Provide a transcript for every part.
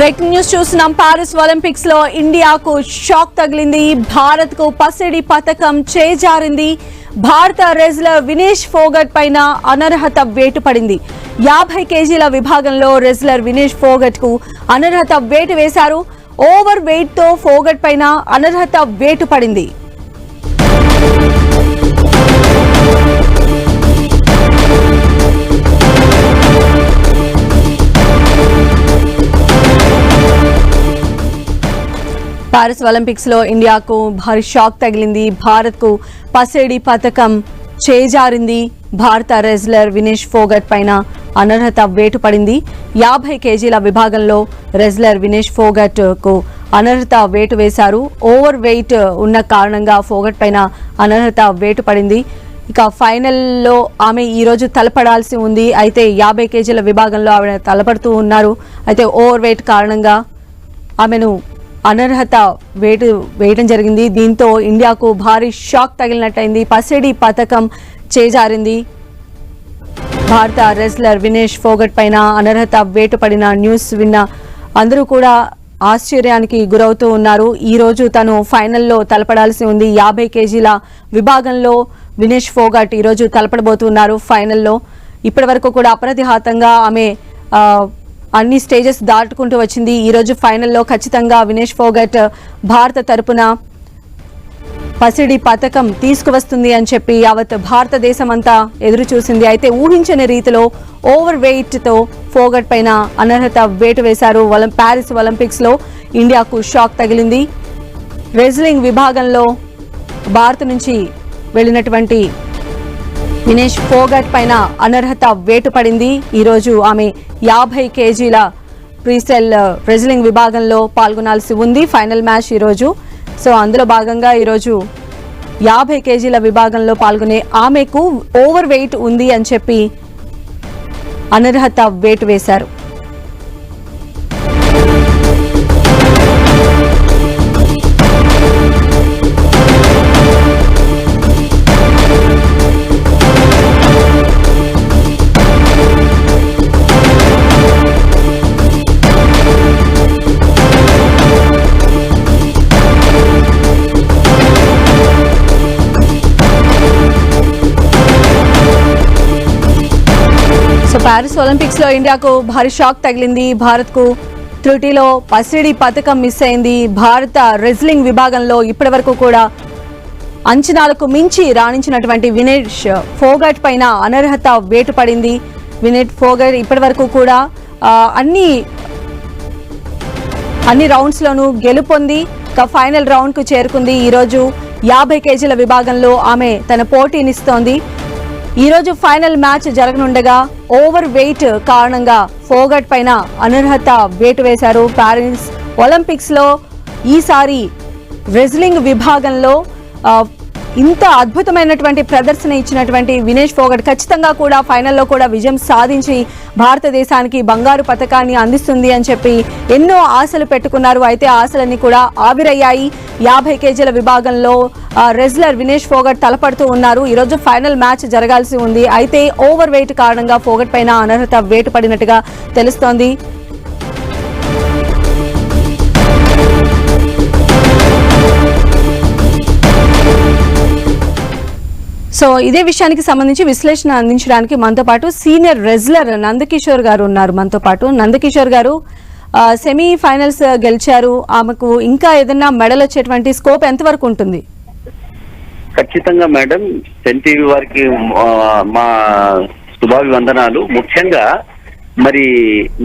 Breaking news చూస్తున్నాం. Paris Olympics లో ఇండియాకు షాక్ తగిలింది. భారత్ కు పసిడి పతకం చేజారింది. భారత రెజ్లర్ వినేష్ ఫోగట్ పైన అనర్హత వేటు పడింది. 50 కేజీల విభాగంలో రెజ్లర్ వినేష్ ఫోగట్ కు అనర్హత వేటు వేశారు. ఓవర్ వెయిట్ తో ఫోగట్ పైన అనర్హత వేటు పడింది. పారిస్ ఒలింపిక్స్ లో ఇండియాకు భారీ షాక్ తగిలింది. భారత్ కు పసిడి పతకం చేజారింది. భారత రెజ్లర్ వినేష్ ఫోగట్ పైన అనర్హత వేటు పడింది. 50 కేజీల విభాగంలో రెజ్లర్ వినేష్ ఫోగట్ కు అనర్హత వేటు వేశారు. ఓవర్ వెయిట్ ఉన్న కారణంగా ఫోగట్ పైన అనర్హత వేటు పడింది. ఇక ఫైనల్లో ఆమె ఈ రోజు తలపడాల్సి ఉంది. అయితే 50 కేజీల విభాగంలో ఆమె తలపడుతూ ఉన్నారు. అయితే ఓవర్ వెయిట్ కారణంగా ఆమెను అనర్హత వేటు వేయడం జరిగింది. దీంతో ఇండియాకు భారీ షాక్ తగిలినట్టయింది. పసిడి పతకం చేజారింది. భారత రెజ్లర్ వినేష్ ఫోగట్ పైన అనర్హత వేటు పడిన న్యూస్ విన్న అందరూ కూడా ఆశ్చర్యానికి గురవుతూ ఉన్నారు. ఈ రోజు తను ఫైనల్లో తలపడాల్సి ఉంది. 50 కేజీల విభాగంలో వినేష్ ఫోగట్ ఈరోజు తలపడబోతున్నారు ఫైనల్లో. ఇప్పటి వరకు కూడా అప్రతిహాతంగా ఆమె అన్ని స్టేజెస్ దాటుకుంటూ వచ్చింది. ఈ రోజు ఫైనల్లో ఖచ్చితంగా వినేష్ ఫోగట్ భారత తరపున పసిడి పతకం తీసుకువస్తుంది అని చెప్పి యావత్ భారతదేశం అంతా ఎదురు చూసింది. అయితే ఊహించని రీతిలో ఓవర్ వెయిట్ తో ఫోగట్ పైన అనర్హత వేటు వేశారు. పారిస్ ఒలింపిక్స్ లో ఇండియాకు షాక్ తగిలింది. రెజ్లింగ్ విభాగంలో భారత్ నుంచి వెళ్లినటువంటి వినేష్ ఫోగట్ పైన అనర్హత వేటు పడింది. ఈరోజు ఆమె 50 కేజీల ఫ్రీస్టైల్ రెజ్లింగ్ విభాగంలో పాల్గొనాల్సి ఉంది. ఫైనల్ మ్యాచ్ ఈరోజు. సో అందులో భాగంగా ఈరోజు 50 కేజీల విభాగంలో పాల్గొనే ఆమెకు ఓవర్ వెయిట్ ఉంది అని చెప్పి అనర్హత వేటు వేశారు. పారిస్ ఒలింపిక్స్ లో ఇండియాకు భారీ షాక్ తగిలింది. భారత్ కు త్రుటిలో పసిడి పతకం మిస్ అయింది. భారత రెజ్లింగ్ విభాగంలో ఇప్పటి వరకు కూడా అంచనాలకు మించి రాణించినటువంటి వినేష్ ఫోగట్ పైన అనర్హత వేటు పడింది. వినేష్ ఫోగట్ ఇప్పటి వరకు కూడా అన్ని రౌండ్స్ లోనూ గెలుపొంది ఫైనల్ రౌండ్ కు చేరుకుంది. ఈరోజు 50 కేజీల విభాగంలో ఆమె తన పోటీనిస్తోంది. ఈ రోజు ఫైనల్ మ్యాచ్ జరగనుండగా ఓవర్ వెయిట్ కారణంగా ఫోగట్ పైన అనర్హత వేటు వేశారు. పారిస్ ఒలింపిక్స్ లో ఈసారి రెజ్లింగ్ విభాగంలో ఇంత అద్భుతమైనటువంటి ప్రదర్శన ఇచ్చినటువంటి వినేష్ ఫోగట్ ఖచ్చితంగా కూడా ఫైనల్లో కూడా విజయం సాధించి భారతదేశానికి బంగారు పతకాన్ని అందిస్తుంది అని చెప్పి ఎన్నో ఆశలు పెట్టుకున్నారు. అయితే ఆశలన్నీ కూడా ఆవిరయ్యాయి. 50 కేజీల విభాగంలో రెజ్లర్ వినేష్ ఫోగట్ తలపడుతూ ఉన్నారు. ఈరోజు ఫైనల్ మ్యాచ్ జరగాల్సి ఉంది. అయితే ఓవర్ వెయిట్ కారణంగా ఫోగట్ పైన అనర్హత వేటు పడినట్టుగా తెలుస్తోంది. సో ఇదే విషయానికి సంబంధించి విశ్లేషణ అందించడానికి మనతో పాటు సీనియర్ రెజ్లర్ నందకిషోర్ గారు ఉన్నారు. మనతో పాటు నందకిషోర్ గారు సెమీ ఫైనల్స్ గెలిచారు. ఆమెకు ఇంకా ఏదైనా మెడల్ వచ్చేటువంటి స్కోప్ ఎంతవరకు ఉంటుంది? ఖచ్చితంగా మేడం, సెన్టీవీ వారికి మా శుభాభివందనాలు. ముఖ్యంగా మరి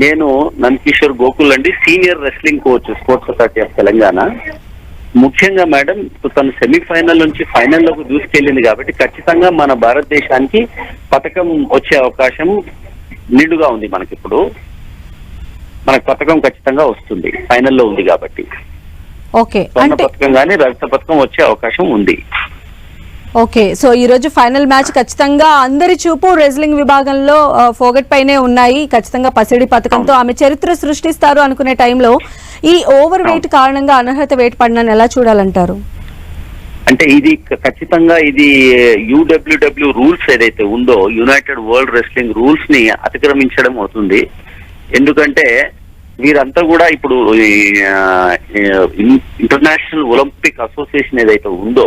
నేను నందకిషోర్ గోకుల్ అండి, senior wrestling coach, sports authority of Telangana. ముఖ్యంగా మేడం తను సెమీఫైనల్ నుంచి ఫైనల్లోకి దూసుకెళ్ళింది కాబట్టి ఖచ్చితంగా మన భారతదేశానికి పతకం వచ్చే అవకాశం నిండుగా ఉంది. మనకిప్పుడు మనకు పతకం ఖచ్చితంగా వస్తుంది, ఫైనల్లో ఉంది కాబట్టి. స్వర్ణ పతకం కానీ రజత పతకం వచ్చే అవకాశం ఉంది. ఓకే, సో ఈ రోజు ఫైనల్ మ్యాచ్ ఖచ్చితంగా అందరి చూపు రెజ్లింగ్ విభాగంలో ఫోగట్ పైనే ఉన్నాయి. ఖచ్చితంగా పసిడి పతకంతో ఆమె చరిత్ర సృష్టిస్తారు అనుకునే టైంలో ఈ ఓవర్ వెయిట్ కారణంగా అనర్హత వేటు పడినని ఎలా చూడాలంటారు? అంటే ఇది ఖచ్చితంగా ఇది యూడబ్ల్యూడబ్ల్యూ రూల్స్ ఏదైతే ఉందో, యునైటెడ్ వరల్డ్ రెస్లింగ్ రూల్స్ ని అతిక్రమించడం అవుతుంది. ఎందుకంటే వీరంతా కూడా ఇప్పుడు ఇంటర్నేషనల్ ఒలింపిక్ అసోసియేషన్ ఏదైతే ఉందో,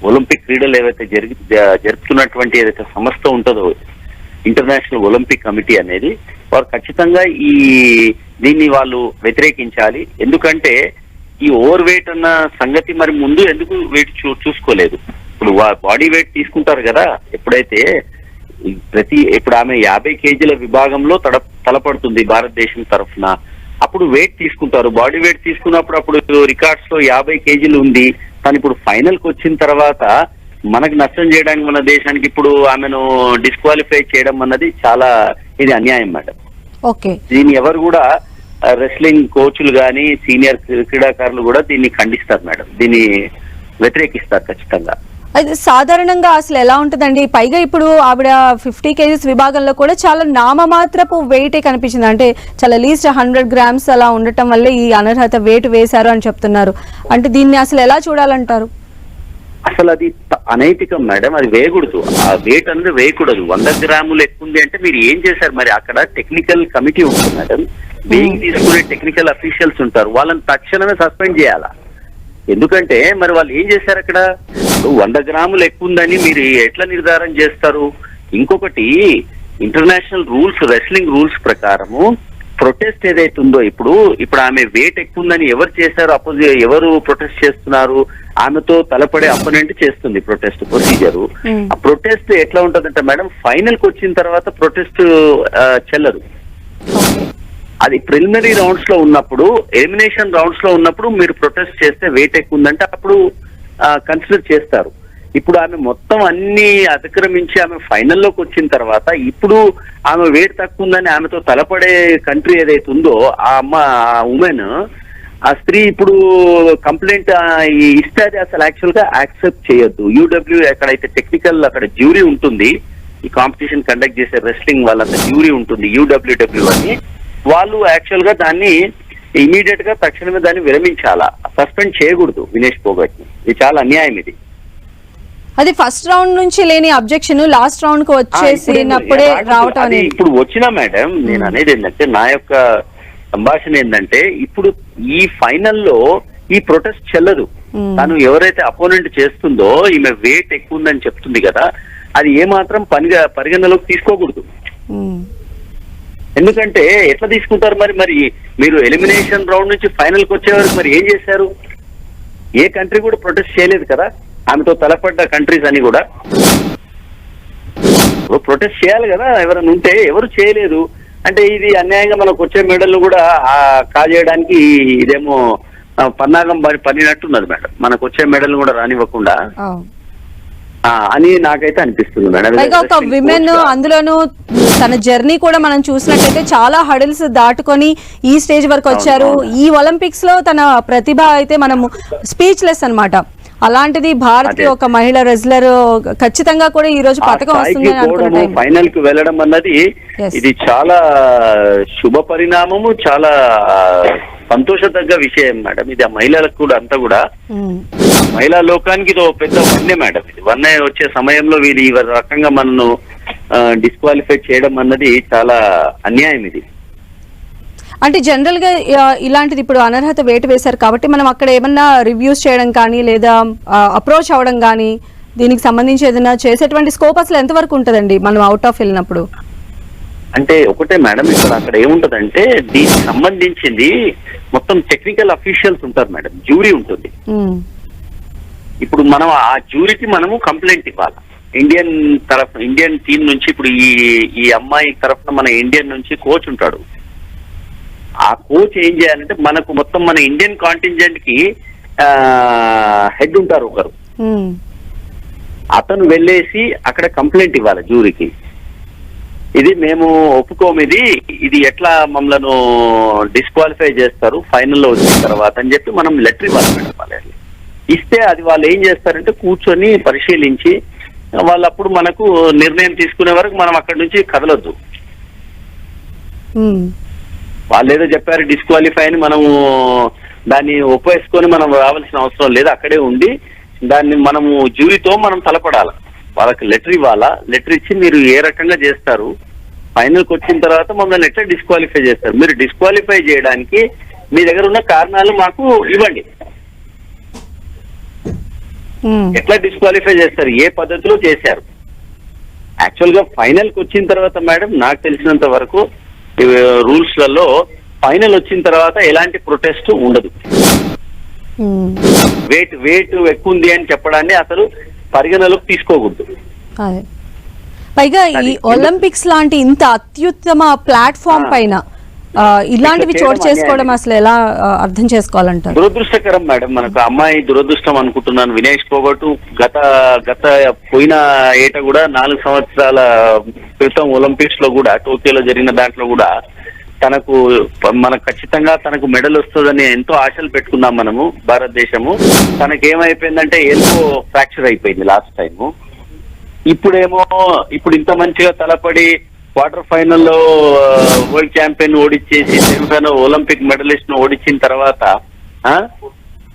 ఒలింపిక్ క్రీడలు ఏవైతే జరుపుతున్నటువంటి ఏదైతే సంస్థ ఉంటుందో ఇంటర్నేషనల్ ఒలింపిక్ కమిటీ అనేది, వారు ఖచ్చితంగా దీన్ని వాళ్ళు వ్యతిరేకించాలి. ఎందుకంటే ఈ ఓవర్ వెయిట్ అన్న సంగతి మరి ముందు ఎందుకు వెయిట్ చూసుకోలేదు? ఇప్పుడు బాడీ వెయిట్ తీసుకుంటారు కదా, ఎప్పుడైతే ఇప్పుడు ఆమె 50 కేజీల విభాగంలో తలపడుతుంది భారతదేశం తరఫున, అప్పుడు వెయిట్ తీసుకుంటారు. బాడీ వెయిట్ తీసుకున్నప్పుడు అప్పుడు రికార్డ్స్ లో 50 కేజీలు ఉంది. కానీ ఇప్పుడు ఫైనల్ కి వచ్చిన తర్వాత మనకు నష్టం చేయడానికి మన దేశానికి ఇప్పుడు ఆమెను డిస్క్వాలిఫై చేయడం అన్నది చాలా ఇది అన్యాయం మేడం. ఓకే, దీన్ని ఎవరు కూడా రెస్లింగ్ కోచ్లు కానీ సీనియర్ క్రీడాకారులు కూడా దీన్ని ఖండిస్తారు మేడం, దీన్ని వ్యతిరేకిస్తారు ఖచ్చితంగా. అది సాధారణంగా అసలు ఎలా ఉంటుందండి? పైగా ఇప్పుడు ఆవిడ 50 కేజీస్ విభాగంలో కూడా చాలా నామమాత్రపు వెయిటే కనిపించింది. అంటే చాలా లీస్ట్ 100 గ్రామ్స్ అలా ఉండటం వల్లే ఈ అనర్హత వెయిట్ వేశారు అని చెప్తున్నారు. అంటే దీన్ని అసలు ఎలా చూడాలంటారు? అసలు అది అనైతికం మేడం, అది వేయకూడదు. ఆ వెయిట్ అనేది వేయకూడదు. 100 గ్రాములు ఎక్కువ ఉంది అంటే మీరు ఏం చేశారు? మరి అక్కడ టెక్నికల్ కమిటీ ఉంటుంది మేడం, వెయిట్ తీసుకునే టెక్నికల్ అఫీషియల్స్ ఉంటారు, వాళ్ళని తక్షణమే సస్పెండ్ చేయాలా. ఎందుకంటే మరి వాళ్ళు ఏం చేశారు అక్కడ? 100 గ్రాములు ఎక్కువ ఉందని మీరు ఎట్లా నిర్ధారణ చేస్తారు? ఇంకొకటి, ఇంటర్నేషనల్ రూల్స్, రెస్లింగ్ రూల్స్ ప్రకారము ప్రొటెస్ట్ ఏదైతే ఉందో, ఇప్పుడు ఆమె వెయిట్ ఎక్కువ ఉందని ఎవరు చేశారు? ఎవరు ప్రొటెస్ట్ చేస్తున్నారు? ఆమెతో తలపడే అపోనెంట్ చేస్తుంది ప్రొటెస్ట్ ప్రొసీజరు. ఆ ప్రొటెస్ట్ ఎట్లా ఉంటదంటే మేడం, ఫైనల్ కి వచ్చిన తర్వాత ప్రొటెస్ట్ చెల్లదు. అది ప్రిలిమినరీ రౌండ్స్ లో ఉన్నప్పుడు, ఎలిమినేషన్ రౌండ్స్ లో ఉన్నప్పుడు మీరు ప్రొటెస్ట్ చేస్తే వెయిట్ ఎక్కువ ఉందంటే అప్పుడు కన్సిడర్ చేస్తారు. ఇప్పుడు ఆమె మొత్తం అన్ని అతిక్రమించి ఆమె ఫైనల్లోకి వచ్చిన తర్వాత ఇప్పుడు ఆమె వెయిట్ తక్కువ ఉందని ఆమెతో తలపడే కంట్రీ ఏదైతే ఉందో ఆ ఉమెన్, ఆ స్త్రీ ఇప్పుడు కంప్లైంట్ ఇస్తే అది అసలు యాక్చువల్ గా యాక్సెప్ట్ చేయొద్దు. యూడబ్ల్యూ ఎక్కడైతే టెక్నికల్ అక్కడ జ్యూరీ ఉంటుంది, ఈ కాంపిటీషన్ కండక్ట్ చేసే రెస్లింగ్ వాళ్ళంతా జ్యూరీ ఉంటుంది UWW అని, వాళ్ళు యాక్చువల్ గా దాన్ని ఇమీడియట్ గా తక్షణమే దాన్ని విరమించాలా, సస్పెండ్ చేయకూడదు వినేష్ ఫోగట్ ని. ఇది చాలా అన్యాయం. ఇది అది ఫస్ట్ రౌండ్ నుంచి లేని అబ్జెక్షన్ లాస్ట్ రౌండ్ కు వచ్చేసినప్పుడే రావటం అనేది ఇప్పుడు వచ్చినా మేడం, నేను అనేది ఏంటంటే, నా యొక్క సంభాషణ ఏంటంటే, ఇప్పుడు ఈ ఫైనల్లో ఈ ప్రొటెస్ట్ చెల్లదు. తను ఎవరైతే అపోనెంట్ చేస్తుందో ఈమె వెయిట్ ఎక్కువ ఉందని చెప్తుంది కదా, అది ఏమాత్రం పరిగణలోకి తీసుకోకూడదు. ఎందుకంటే ఎట్లా తీసుకుంటారు మరి మీరు ఎలిమినేషన్ రౌండ్ నుంచి ఫైనల్ కి వచ్చే వరకు మరి ఏం చేశారు? ఏ కంట్రీ కూడా ప్రొటెస్ట్ చేయలేదు కదా, ఆమెతో తలపడ్డ కంట్రీస్ అని కూడా ప్రొటెస్ట్ చేయాలి కదా ఎవరైనా ఉంటే, ఎవరు చేయలేదు. అంటే ఇది అన్యాయంగా మనకు వచ్చే మెడల్ను కూడా కాజేయడానికి ఇదేమో పన్నాగం పనినట్టున్నది మేడం, మనకు వచ్చే మెడల్ను కూడా రానివ్వకుండా అని నాకైతే అనిపిస్తుంది మేడం. పైగా ఒక విమెన్, అందులోనూ తన జర్నీ కూడా మనం చూసినట్లయితే చాలా హడిల్స్ దాటుకొని ఈ స్టేజ్ వరకు వచ్చారు. ఈ ఒలింపిక్స్ లో తన ప్రతిభ అయితే మనము స్పీచ్లెస్ అన్నమాట. అలాంటిది భారత్ కి ఒక మహిళా రెజ్లర్ ఖచ్చితంగా కూడా ఈ రోజు పథకం వస్తుందని అనుకుంటున్నాను. ఫైనల్ కి వెళ్ళడం అన్నది ఇది చాలా శుభ పరిణామము, చాలా సంతోషదగ్గ విషయం మేడం. ఇది ఆ మహిళలకు కూడా అంతా కూడా మహిళా లోకానికి ఇది పెద్ద వన్నే మేడం. ఇది వన్నే వచ్చే సమయంలో వీళ్ళు ఈ రకంగా మనను డిస్క్వాలిఫై చేయడం అన్నది చాలా అన్యాయం. ఇది అంటే జనరల్ గా ఇలాంటిది ఇప్పుడు అనర్హత వేటు వేశారు కాబట్టి మనం అక్కడ ఏమన్నా రివ్యూస్ చేయడం కానీ లేదా అప్రోచ్ అవ్వడం కానీ దీనికి సంబంధించి ఏదైనా చేసేటువంటి స్కోప్ అసలు ఎంతవరకు ఉంటుందండి మనం అవుట్ ఆఫ్ వెళ్ళినప్పుడు? అంటే ఒకటే మేడం, ఇక్కడ అక్కడ ఏముంటదంటే దీనికి సంబంధించింది మొత్తం టెక్నికల్ అఫీషియల్స్ ఉంటారు మేడం, జ్యూరీ ఉంటుంది. ఇప్పుడు మనం ఆ జ్యూరీకి మనము కంప్లైంట్ ఇవ్వాలి. ఇండియన్ టీం నుంచి ఇప్పుడు ఈ అమ్మాయి తరఫున మన ఇండియన్ నుంచి కోచ్ ఉంటాడు. ఆ కోచ్ ఏం చేయాలంటే మనకు మొత్తం మన ఇండియన్ కాంటింజెంట్ కి హెడ్ ఉంటారు ఒకరు, అతను వెళ్ళేసి అక్కడ కంప్లైంట్ ఇవ్వాలి జ్యూరీకి. ఇది మేము ఒప్పుకోము, ఇది ఎట్లా మమ్మల్ని డిస్క్వాలిఫై చేస్తారు ఫైనల్లో వచ్చిన తర్వాత అని చెప్పి మనం లెటర్ ఇవ్వాలి మేడం. వాళ్ళని ఇస్తే అది వాళ్ళు ఏం చేస్తారంటే కూర్చొని పరిశీలించి వాళ్ళు అప్పుడు మనకు నిర్ణయం తీసుకునే వరకు మనం అక్కడి నుంచి కదలొద్దు. వాళ్ళు ఏదో చెప్పారు డిస్క్వాలిఫై అని మనము దాన్ని ఒప్పేసుకొని మనం రావాల్సిన అవసరం లేదు. అక్కడే ఉండి దాన్ని మనము జ్యూరీతో మనం తలపడాలి. వాళ్ళకి లెటర్ ఇవ్వాలా, లెటర్ ఇచ్చి మీరు ఏ రకంగా చేస్తారు ఫైనల్కి వచ్చిన తర్వాత మమ్మల్ని ఎట్లా డిస్క్వాలిఫై చేస్తారు? మీరు డిస్క్వాలిఫై చేయడానికి మీ దగ్గర ఉన్న కారణాలు మాకు ఇవ్వండి. ఎట్లా డిస్క్వాలిఫై చేస్తారు? ఏ పద్ధతిలో చేశారు? యాక్చువల్ గా ఫైనల్ కి వచ్చిన తర్వాత మేడం నాకు తెలిసినంత వరకు రూల్స్ లలో ఫైనల్ వచ్చిన తర్వాత ఎలాంటి ప్రొటెస్ట్ ఉండదు. వెయిట్ ఎక్కువ ఉంది అని చెప్పడాన్ని అసలు పరిగణలోకి తీసుకోకూడదు. పైగా ఈ ఒలింపిక్స్ లాంటి ఇంత అత్యుత్తమ ప్లాట్ఫామ్ పైన ఇలాంటివి చోటు చేసుకోవడం అసలు ఎలా అర్థం చేసుకోవాలంటారు? దురదృష్టకరం మేడం. మనకు అమ్మాయి దురదృష్టం అనుకుంటున్నాను. వినేష్ ఫోగట్ గత పోయిన ఏట కూడా 4 సంవత్సరాల క్రితం ఒలింపిక్స్ లో కూడా టోక్యోలో జరిగిన దాంట్లో కూడా మనకు ఖచ్చితంగా తనకు మెడల్ వస్తుందని ఎంతో ఆశలు పెట్టుకున్నాం మనము భారతదేశము. తనకేమైపోయిందంటే ఎల్బో ఫ్రాక్చర్ అయిపోయింది లాస్ట్ టైము. ఇప్పుడు ఇంత మంచిగా తలపడి క్వార్టర్ ఫైనల్లో వరల్డ్ ఛాంపియన్ ఓడిచ్చేసి సెమీఫైనల్ ఒలింపిక్ మెడలిస్ట్ ను ఓడించిన తర్వాత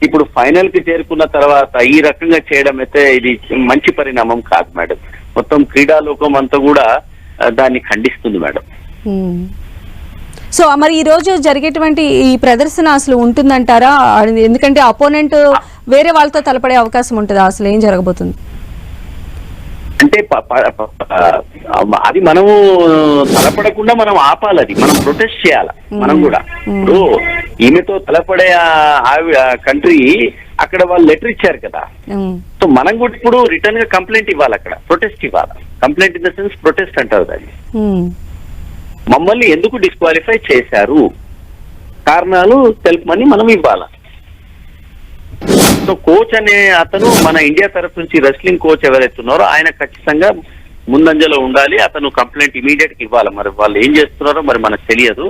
ఇప్పుడు ఫైనల్ కి చేరుకున్న తర్వాత ఈ రకంగా చేయడం అయితే ఇది మంచి పరిణామం కాదు మేడం. మొత్తం క్రీడాలోకం అంతా కూడా దాన్ని ఖండిస్తుంది మేడం. సో మరి ఈ రోజు జరిగేటువంటి ఈ ప్రదర్శన అసలు ఉంటుందంటారా? ఎందుకంటే అపోనెంట్ వేరే వాళ్ళతో తలపడే అవకాశం ఉంటుందా? అసలు ఏం జరగబోతుంది? అంటే అది మనము తలపడకుండా మనం ఆపాలి. అది మనం ప్రొటెస్ట్ చేయాలి. మనం కూడా ఇప్పుడు ఈమెతో తలపడే కంట్రీ అక్కడ వాళ్ళు లెటర్ ఇచ్చారు కదా. సో మనం కూడా ఇప్పుడు రిటర్న్ గా కంప్లైంట్ ఇవ్వాలి. అక్కడ ప్రొటెస్ట్ ఇవ్వాలి. Complaint in the sense protest అంటారు దాన్ని. మమ్మల్ని ఎందుకు డిస్క్వాలిఫై చేశారు, కారణాలు తెలుపమని మనం ఇవ్వాలి. సో కోచ్ అనే అతను మన ఇండియా తరఫు నుంచి రెస్లింగ్ కోచ్ ఎవరైతే ఉన్నారో ఆయన ఖచ్చితంగా ముందంజలో ఉండాలి. అతను కంప్లైంట్ ఇమీడియట్ గా ఇవ్వాలి. మరి వాళ్ళు ఏం చేస్తున్నారో మరి మనకు తెలియదు.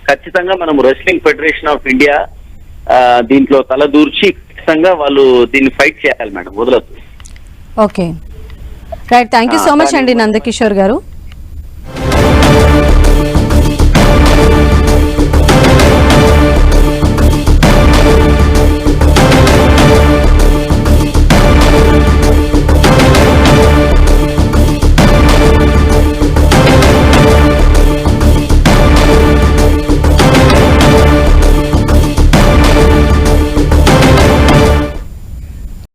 ఖచ్చితంగా మనం రెస్లింగ్ ఫెడరేషన్ ఆఫ్ ఇండియా దీంట్లో తలదూర్చి ఖచ్చితంగా వాళ్ళు దీన్ని ఫైట్ చేయాలి మేడం, వదలదు. Okay right, thank you so much అండి నందకిషోర్ గారు.